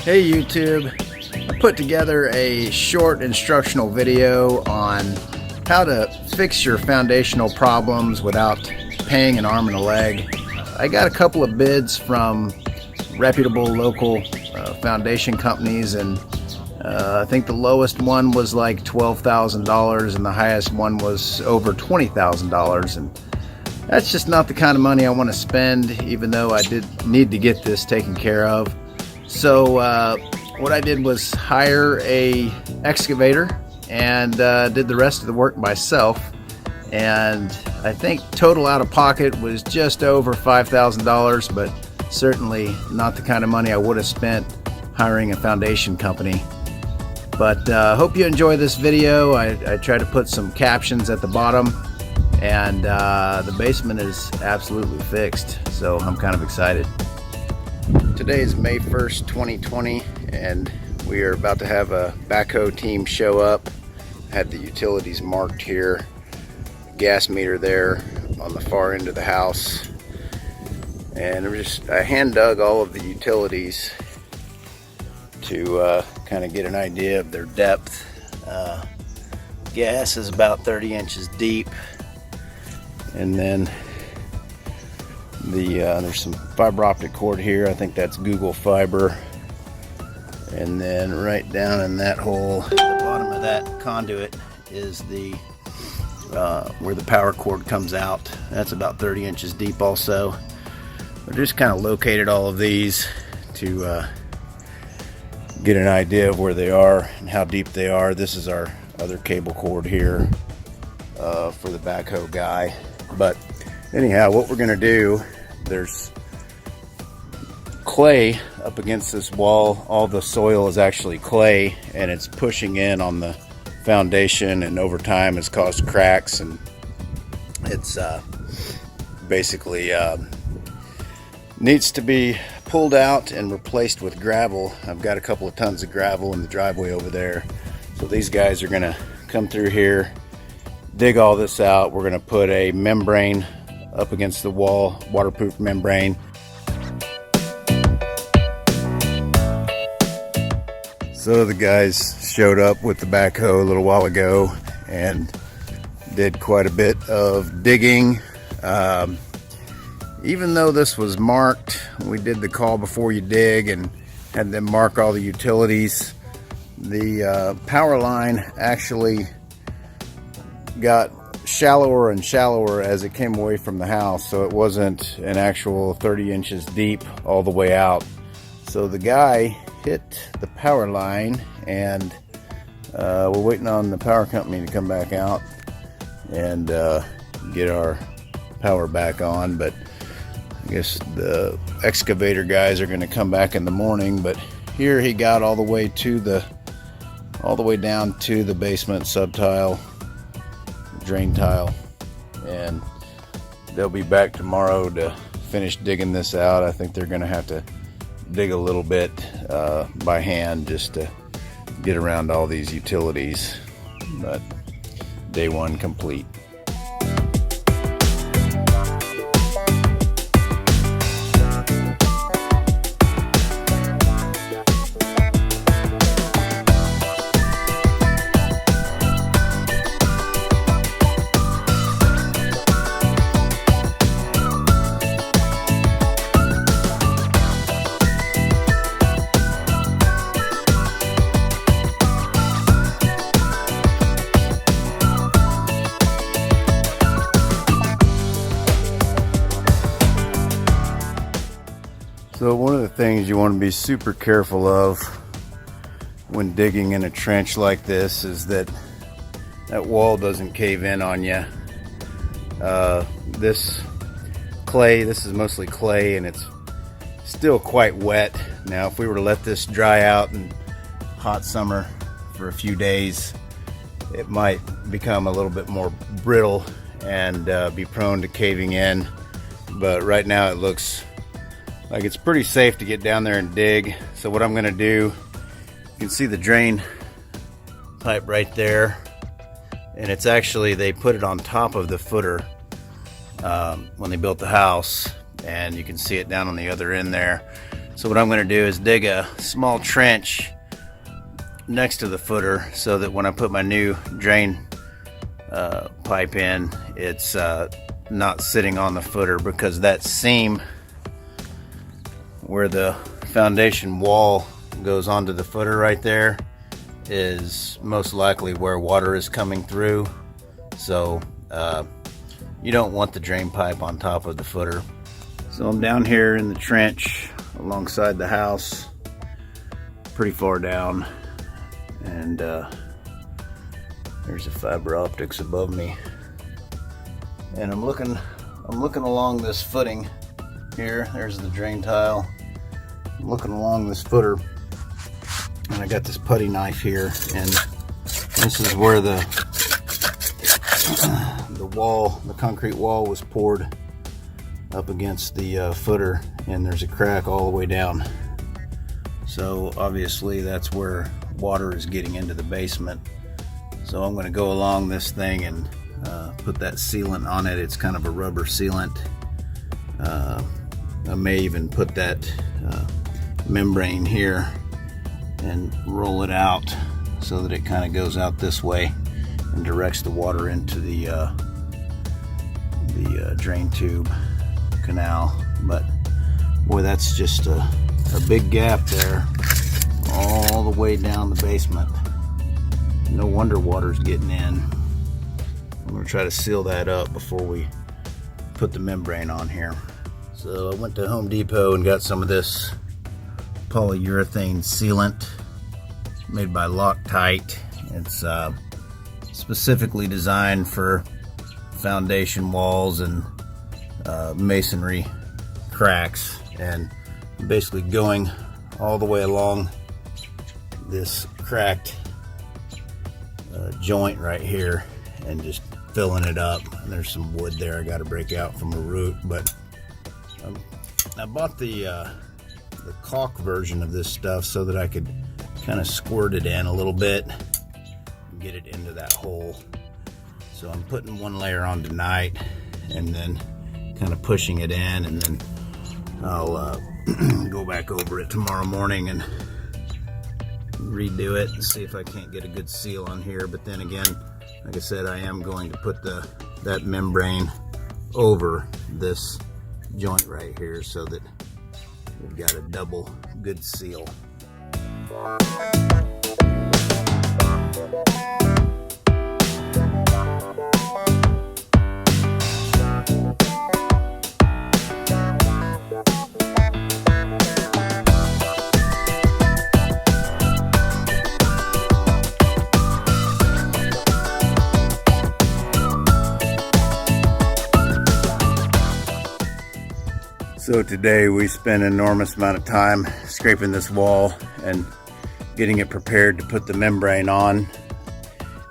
Hey YouTube, I put together a short instructional video on how to fix your foundational problems without paying an arm and a leg. I got a couple of bids from reputable local foundation companies, and I think the lowest one was like $12,000 and the highest one was over $20,000, and that's just not the kind of money I want to spend, even though I did need to get this taken care of. So what I did was hire a excavator and did the rest of the work myself, and I think total out of pocket was just over $5,000, but certainly not the kind of money I would have spent hiring a foundation company. But hope you enjoy this video. I try to put some captions at the bottom, and the basement is absolutely fixed, so I'm kind of excited. Today is May 1st, 2020, and we are about to have a backhoe team show up. Had the utilities marked here, gas meter there on the far end of the house, and I hand dug all of the utilities to kind of get an idea of their depth. Gas is about 30 inches deep, and then there's some fiber optic cord here. I think that's Google fiber, and then right down in that hole, the bottom of that conduit is the where the power cord comes out. That's about 30 inches deep also. I just kind of located all of these to get an idea of where they are and how deep they are. This is our other cable cord here for the backhoe guy. But anyhow, what we're gonna do, there's clay up against this wall. All the soil is actually clay, and it's pushing in on the foundation, and over time has caused cracks, and it's basically needs to be pulled out and replaced with gravel. I've got a couple of tons of gravel in the driveway over there, so these guys are gonna come through here, dig all this out. We're gonna put a membrane up against the wall, waterproof membrane. So the guys showed up with the backhoe a little while ago and did quite a bit of digging. Even though this was marked, we did the call before you dig and had them mark all the utilities. The power line actually got shallower and shallower as it came away from the house, so it wasn't an actual 30 inches deep all the way out. So the guy hit the power line, and we're waiting on the power company to come back out and get our power back on. But I guess the excavator guys are going to come back in the morning. But here he got all the way down to the basement subtile, drain tile, and they'll be back tomorrow to finish digging this out. I think they're going to have to dig a little bit by hand just to get around all these utilities, but day one complete. So one of the things you want to be super careful of when digging in a trench like this is that wall doesn't cave in on you. This is mostly clay, and it's still quite wet. Now if we were to let this dry out in hot summer for a few days, it might become a little bit more brittle and be prone to caving in. But right now it looks like it's pretty safe to get down there and dig. So what I'm gonna do, you can see the drain pipe right there, and it's actually, they put it on top of the footer when they built the house, and you can see it down on the other end there. So what I'm going to do is dig a small trench next to the footer so that when I put my new drain pipe in, it's not sitting on the footer, because that seam where the foundation wall goes onto the footer right there is most likely where water is coming through. So you don't want the drain pipe on top of the footer. So I'm down here in the trench alongside the house, pretty far down, and there's a fiber optics above me, and I'm looking along this footing here. There's the drain tile. I'm looking along this footer, and I got this putty knife here, and this is where the wall, the concrete wall, was poured up against the footer, and there's a crack all the way down. So obviously that's where water is getting into the basement. So I'm going to go along this thing and put that sealant on it. It's kind of a rubber sealant. I may even put that membrane here and roll it out so that it kind of goes out this way and directs the water into the drain tube canal. But boy, that's just a big gap there all the way down the basement. No wonder water's getting in. I'm going to try to seal that up before we put the membrane on here. So I went to Home Depot and got some of this polyurethane sealant made by Loctite. It's specifically designed for foundation walls and masonry cracks, and basically going all the way along this cracked joint right here and just filling it up. And there's some wood there I got to break out from a root, but I bought the caulk version of this stuff so that I could kind of squirt it in a little bit and get it into that hole. So I'm putting one layer on tonight and then kind of pushing it in, and then I'll go back over it tomorrow morning and redo it and see if I can't get a good seal on here. But then again, like I said, I am going to put that membrane over this joint right here so that we've got a double good seal. So today we spent an enormous amount of time scraping this wall and getting it prepared to put the membrane on.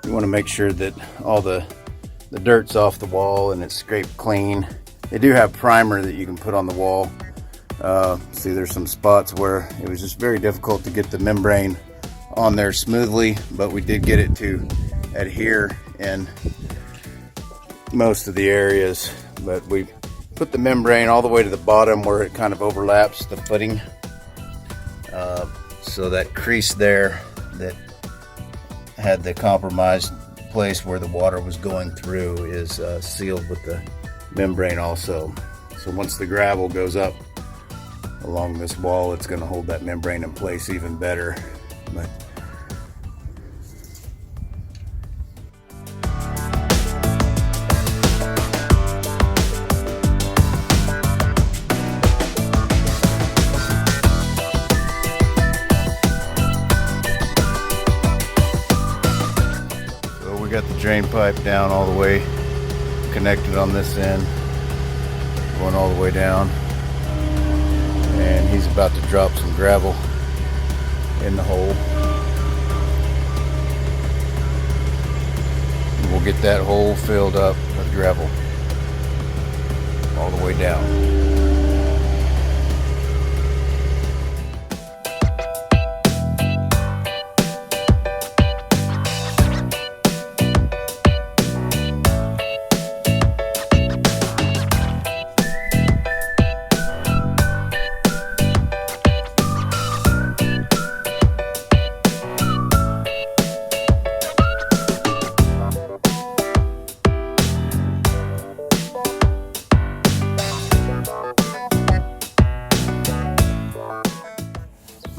You want to make sure that all the dirt's off the wall and it's scraped clean. They do have primer that you can put on the wall. See, there's some spots where it was just very difficult to get the membrane on there smoothly, but we did get it to adhere in most of the areas. But we put the membrane all the way to the bottom where it kind of overlaps the footing. So that crease there that had the compromised place where the water was going through is sealed with the membrane also. So once the gravel goes up along this wall, it's going to hold that membrane in place even better. But got the drain pipe down all the way, connected on this end, going all the way down, and he's about to drop some gravel in the hole. And we'll get that hole filled up with gravel all the way down.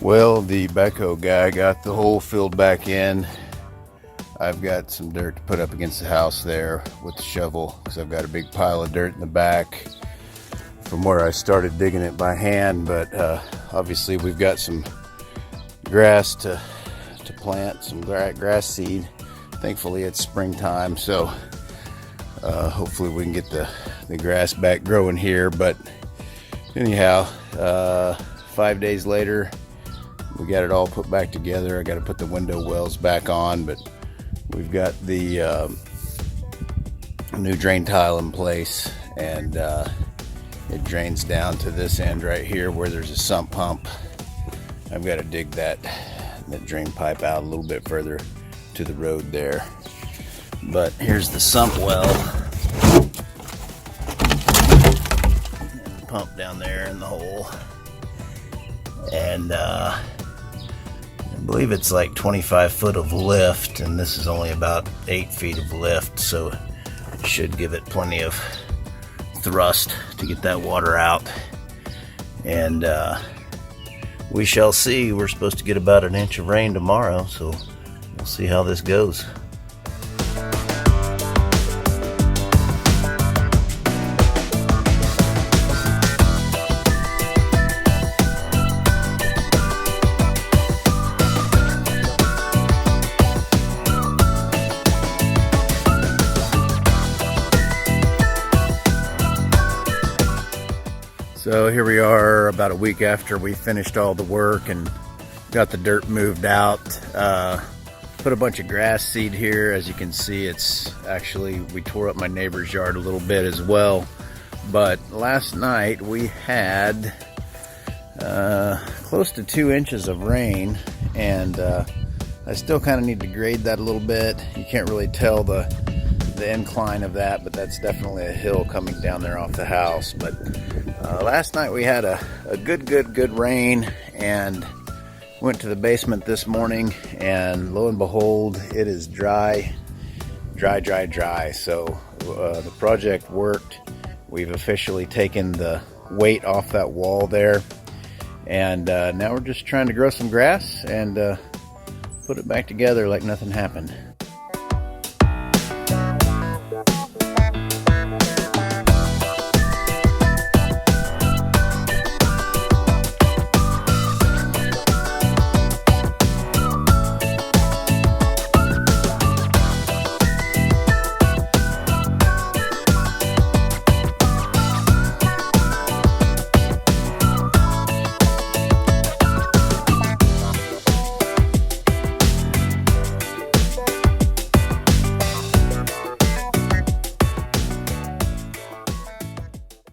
Well, the backhoe guy got the hole filled back in. I've got some dirt to put up against the house there with the shovel because I've got a big pile of dirt in the back from where I started digging it by hand. But obviously we've got some grass to plant, some grass seed. Thankfully it's springtime, so hopefully we can get the grass back growing here. But anyhow, 5 days later, we got it all put back together. I got to put the window wells back on, but we've got the new drain tile in place, and it drains down to this end right here where there's a sump pump. I've got to dig that drain pipe out a little bit further to the road there. But here's the sump well. And pump down there in the hole. And I believe it's like 25 foot of lift, and this is only about 8 feet of lift, so it should give it plenty of thrust to get that water out. And we shall see. We're supposed to get about an inch of rain tomorrow, so we'll see how this goes. So here we are about a week after we finished all the work and got the dirt moved out. Put a bunch of grass seed here. As you can see, it's actually, we tore up my neighbor's yard a little bit as well. But last night we had close to 2 inches of rain, and I still kind of need to grade that a little bit. You can't really tell the incline of that, but that's definitely a hill coming down there off the house. But last night we had a good rain, and went to the basement this morning, and lo and behold, it is dry. So the project worked. We've officially taken the weight off that wall there, and now we're just trying to grow some grass and put it back together like nothing happened.